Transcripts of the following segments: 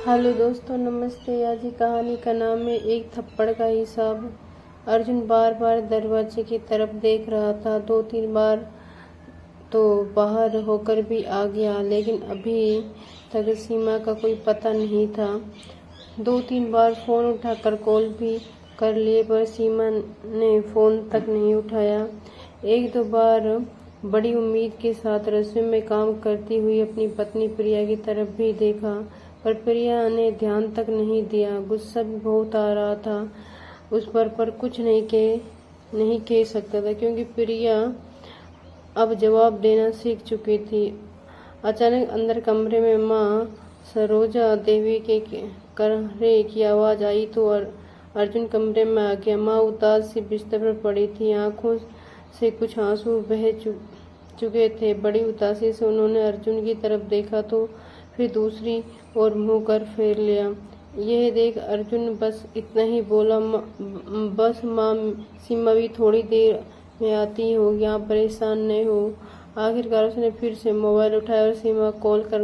Hello दोस्तों, नमस्ते। आज की कहानी का नाम है एक थप्पड़ का हिसाब। अर्जुन बार बार दरवाजे की तरफ देख रहा था। 2-3 बार तो बाहर होकर भी आ गया, लेकिन अभी तक सीमा का कोई पता नहीं था। 2-3 बार फोन उठाकर कॉल भी कर लिए, पर सीमा ने फोन तक नहीं उठाया। 1-2 बार बड़ी उम्मीद के साथ रसोई में काम करती हुई अपनी पत्नी प्रिया की तरफ भी देखा, पर प्रिया ने ध्यान तक नहीं दिया। गुस्सा भी बहुत आ रहा था उस पर कुछ नहीं कह सकता था, क्योंकि प्रिया अब जवाब देना सीख चुकी थी। अचानक अंदर कमरे में माँ सरोजा देवी के करने की आवाज़ आई तो अर्जुन कमरे में आ गया। माँ उदास सी बिस्तर पर पड़ी थी, आंखों से कुछ आंसू बह चुके थे। बड़ी उदासी से उन्होंने अर्जुन की तरफ देखा तो फिर दूसरी ओर मुंह कर फेर लिया। यह देख अर्जुन बस इतना ही बोला, बस माँ, सीमा भी थोड़ी देर में आती होगी, आप परेशान नहीं हो। आखिरकार उसने फिर से मोबाइल उठाया और सीमा कॉल कर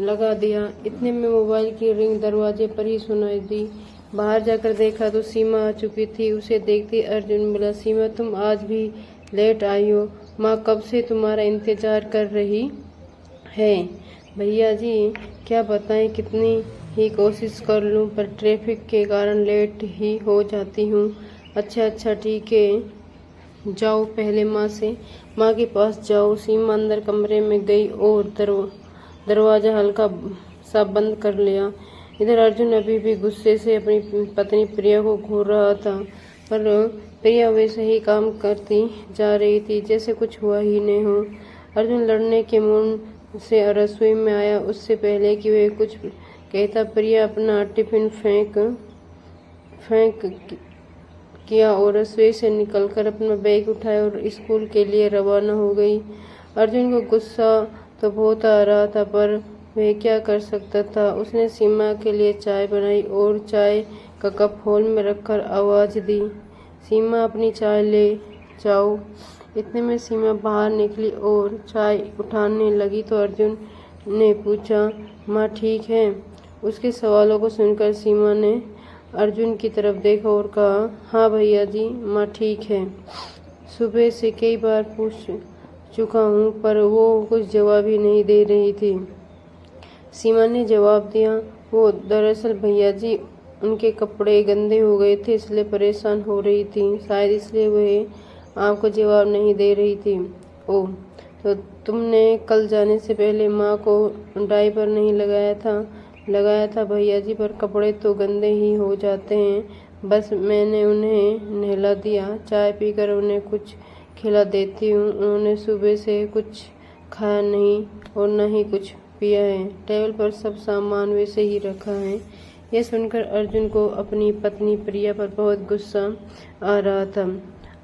लगा दिया। इतने में मोबाइल की रिंग दरवाजे पर ही सुनाई दी। बाहर जाकर देखा तो सीमा आ चुकी थी। उसे देखते अर्जुन बोला, सीमा तुम आज भी लेट आई हो? माँ कब से तुम्हारा इंतजार कर रही है। भैया जी क्या बताएं, कितनी ही कोशिश कर लूं पर ट्रैफिक के कारण लेट ही हो जाती हूँ। अच्छा ठीक है, जाओ पहले माँ के पास जाओ। सीमा अंदर कमरे में गई और दरवाजा हल्का सा बंद कर लिया। इधर अर्जुन अभी भी गुस्से से अपनी पत्नी प्रिया को घूर रहा था, पर प्रिया वैसे ही काम करती जा रही थी जैसे कुछ हुआ ही नहीं हो। अर्जुन लड़ने के मूड से रसोई में आया। उससे पहले कि वह कुछ कहता, प्रिया अपना टिफिन फेंक किया और रसोई से निकलकर अपना बैग उठाया और स्कूल के लिए रवाना हो गई। अर्जुन को गुस्सा तो बहुत आ रहा था, पर वह क्या कर सकता था। उसने सीमा के लिए चाय बनाई और चाय का कप हॉल में रखकर आवाज दी, सीमा अपनी चाय ले जाओ। इतने में सीमा बाहर निकली और चाय उठाने लगी तो अर्जुन ने पूछा, माँ ठीक है? उसके सवालों को सुनकर सीमा ने अर्जुन की तरफ देखा और कहा, हाँ भैया जी, माँ ठीक है। सुबह से कई बार पूछ चुका हूँ पर वो कुछ जवाब ही नहीं दे रही थी। सीमा ने जवाब दिया, वो दरअसल भैया जी उनके कपड़े गंदे हो गए थे इसलिए परेशान हो रही थी, शायद इसलिए वह आपको जवाब नहीं दे रही थी। ओह, तो तुमने कल जाने से पहले माँ को डायपर नहीं लगाया था भैया जी, पर कपड़े तो गंदे ही हो जाते हैं। बस मैंने उन्हें नहला दिया, चाय पीकर उन्हें कुछ खिला देती हूँ। उन्होंने सुबह से कुछ खाया नहीं और न ही कुछ पिया है। टेबल पर सब सामान वैसे ही रखा है। यह सुनकर अर्जुन को अपनी पत्नी प्रिया पर बहुत गुस्सा आ रहा था।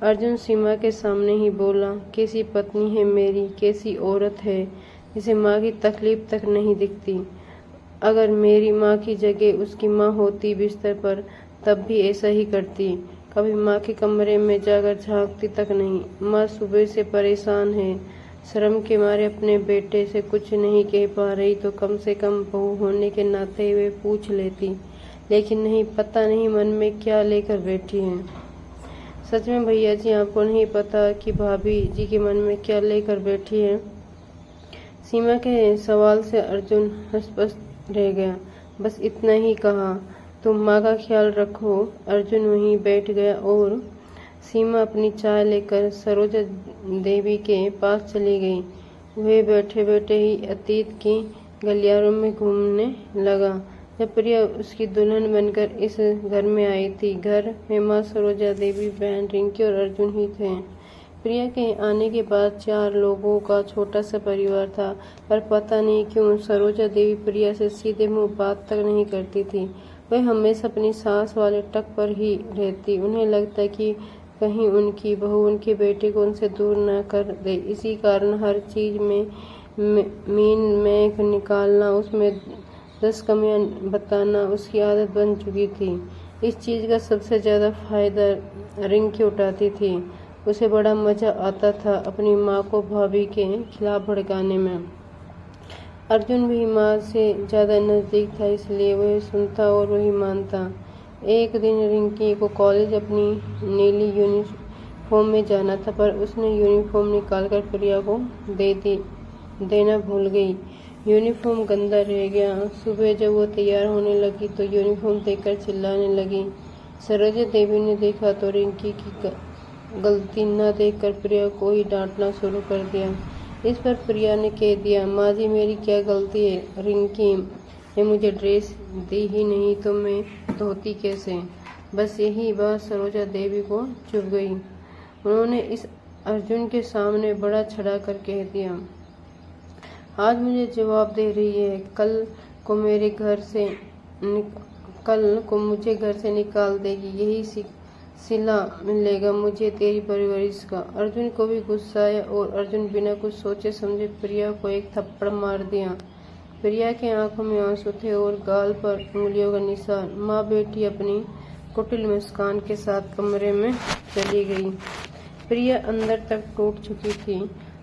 अर्जुन सीमा के सामने ही बोला, कैसी पत्नी है मेरी, कैसी औरत है जिसे माँ की तकलीफ तक नहीं दिखती। अगर मेरी माँ की जगह उसकी माँ होती बिस्तर पर, तब भी ऐसा ही करती। कभी माँ के कमरे में जाकर झांकती तक नहीं। माँ सुबह से परेशान है, शर्म के मारे अपने बेटे से कुछ नहीं कह पा रही तो कम से कम बहू होने के नाते वे पूछ लेती, लेकिन नहीं, पता नहीं मन में क्या लेकर बैठी है। सच में भैया जी, आपको नहीं पता कि भाभी जी के मन में क्या लेकर बैठी है। सीमा के सवाल से अर्जुन हंस रह गया। बस इतना ही कहा, तुम माँ का ख्याल रखो। अर्जुन वहीं बैठ गया और सीमा अपनी चाय लेकर सरोजा देवी के पास चली गई। वह बैठे बैठे ही अतीत की गलियारों में घूमने लगा, जब प्रिया उसकी दुल्हन बनकर इस घर में आई थी। घर में माँ सरोजा देवी, बहन रिंकी और अर्जुन ही थे। प्रिया के आने के बाद 4 लोगों का छोटा सा परिवार था, पर पता नहीं क्यों सरोजा देवी प्रिया से सीधे मुंह बात तक नहीं करती थी। वह हमेशा अपनी सास वाले टक पर ही रहती। उन्हें लगता कि कहीं उनकी बहू उनके बेटे को उनसे दूर न कर दे। इसी कारण हर चीज में मीन मैक निकालना, उसमें 10 कमियां बताना उसकी आदत बन चुकी थी। इस चीज का सबसे ज्यादा फायदा रिंकी उठाती थी। उसे बड़ा मजा आता था अपनी माँ को भाभी के खिलाफ भड़काने में। अर्जुन भी माँ से ज़्यादा नज़दीक था, इसलिए वह सुनता और वही मानता। एक दिन रिंकी को कॉलेज अपनी नीली यूनिफॉर्म में जाना था, पर उसने यूनिफॉर्म निकालकर प्रिया को देना भूल गई। यूनिफॉर्म गंदा रह गया। सुबह जब वो तैयार होने लगी तो यूनिफॉर्म देखकर चिल्लाने लगी। सरोजा देवी ने देखा तो रिंकी की गलती न देखकर प्रिया को ही डांटना शुरू कर दिया। इस पर प्रिया ने कह दिया, माँ जी मेरी क्या गलती है? रिंकी ने मुझे ड्रेस दी ही नहीं तो मैं धोती कैसे? बस यही बात सरोजा देवी को चुभ गई। उन्होंने इस अर्जुन के सामने बड़ा छड़ा कर कह दिया, आज मुझे जवाब दे रही है, कल को मुझे घर से निकाल देगी, यही सिला मिलेगा मुझे तेरी परवरिश का। अर्जुन को भी गुस्सा आया और अर्जुन बिना कुछ सोचे समझे प्रिया को एक थप्पड़ मार दिया। प्रिया के आंखों में आंसू थे और गाल पर उंगलियों का निशान। माँ बेटी अपनी कुटिल मुस्कान के साथ कमरे में चली गई। प्रिया अंदर तक टूट चुकी थी,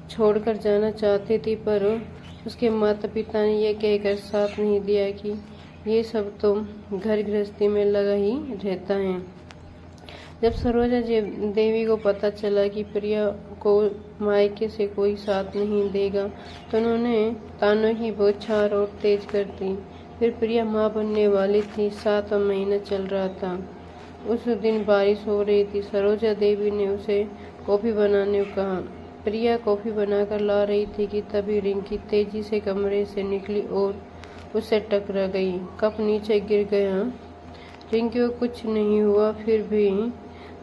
छोड़कर जाना चाहती थी, पर उसके माता पिता ने यह कहकर साथ नहीं दिया कि ये सब तो घर गृहस्थी में लगा ही रहता है। जब सरोजा देवी को पता चला कि प्रिया को मायके से कोई साथ नहीं देगा तो उन्होंने तानों की बौछार और तेज कर दी। फिर प्रिया माँ बनने वाली थी। 7वां महीना चल रहा था। उस दिन बारिश हो रही थी। सरोजा देवी ने उसे कॉफ़ी बनाने को कहा। प्रिया कॉफ़ी बनाकर ला रही थी कि तभी रिंकी तेजी से कमरे से निकली और उससे टकरा गई। कप नीचे गिर गया। रिंकी को कुछ नहीं हुआ, फिर भी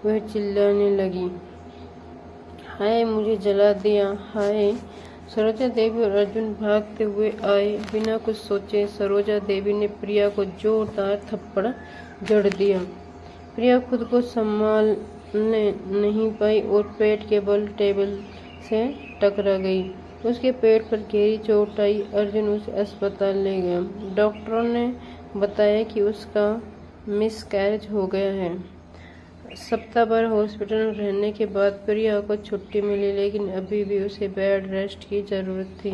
वह चिल्लाने लगी, हाय मुझे जला दिया, हाय। सरोजा देवी और अर्जुन भागते हुए आए। बिना कुछ सोचे सरोजा देवी ने प्रिया को जोरदार थप्पड़ जड़ दिया। प्रिया खुद को संभालने नहीं पाई और पेट के बल टेबल से टकरा गई। उसके पेट पर गहरी चोट आई। अर्जुन उसे अस्पताल ले गया। डॉक्टरों ने बताया कि उसका मिसकैरेज हो गया है। सप्ताह भर हॉस्पिटल में रहने के बाद प्रिया को छुट्टी मिली, लेकिन अभी भी उसे बेड रेस्ट की जरूरत थी।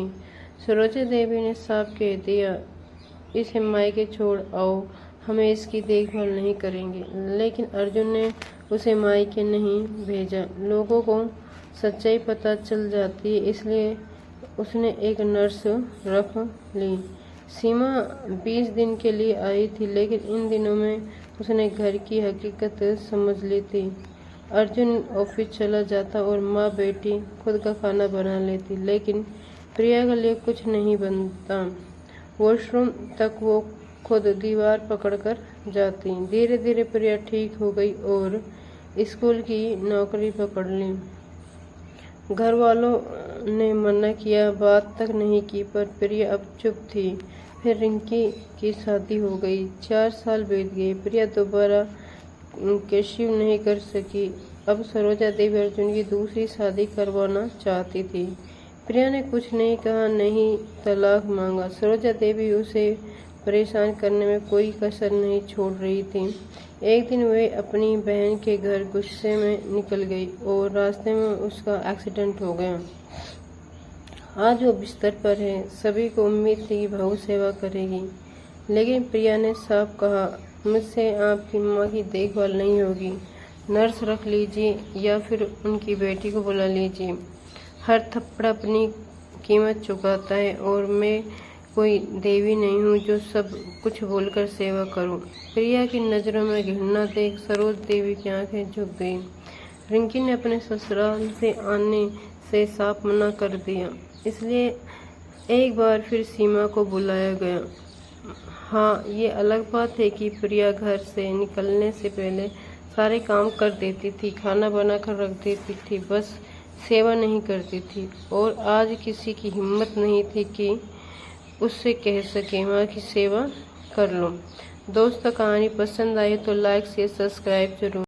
सरोजा देवी ने साफ कह दिया, इसे मायके छोड़ आओ, हमें इसकी देखभाल नहीं करेंगे। लेकिन अर्जुन ने उसे मायके नहीं भेजा। लोगों को सच्चाई पता चल जाती है, इसलिए उसने एक नर्स रख ली। सीमा 20 दिन के लिए आई थी, लेकिन इन दिनों में उसने घर की हकीकत समझ ली थी। अर्जुन ऑफिस चला जाता और माँ बेटी खुद का खाना बना लेती, लेकिन प्रिया के लिए कुछ नहीं बनता। वॉशरूम तक वो खुद दीवार पकड़कर जाती। धीरे धीरे प्रिया ठीक हो गई और स्कूल की नौकरी पकड़ ली। घर वालों ने मना किया, बात तक नहीं की, पर प्रिया अब चुप थी। फिर रिंकी की शादी हो गई। 4 साल बीत गए। प्रिया दोबारा कंसीव नहीं कर सकी। अब सरोजा देवी अर्जुन की दूसरी शादी करवाना चाहती थी। प्रिया ने कुछ नहीं कहा, नहीं तलाक मांगा। सरोजा देवी उसे परेशान करने में कोई कसर नहीं छोड़ रही थी। एक दिन वह अपनी बहन के घर गुस्से में निकल गई और रास्ते में उसका एक्सीडेंट हो गया। आज वो बिस्तर पर है। सभी को उम्मीद थी कि बहू सेवा करेगी, लेकिन प्रिया ने साफ कहा, मुझसे आपकी माँ की देखभाल नहीं होगी। नर्स रख लीजिए या फिर उनकी बेटी को बुला लीजिए। हर थप्पड़ अपनी कीमत चुकाता है और मैं कोई देवी नहीं हूँ जो सब कुछ बोलकर सेवा करूँ। प्रिया की नज़रों में घृणा देख सरोज देवी की आंखें झुक गई। रिंकी ने अपने ससुराल से आने से साफ मना कर दिया, इसलिए एक बार फिर सीमा को बुलाया गया। हाँ, ये अलग बात है कि प्रिया घर से निकलने से पहले सारे काम कर देती थी, खाना बनाकर रख देती थी, बस सेवा नहीं करती थी। और आज किसी की हिम्मत नहीं थी कि उससे कह सके माँ की सेवा कर लो। दोस्तों, कहानी पसंद आई तो लाइक शेयर सब्सक्राइब जरूर।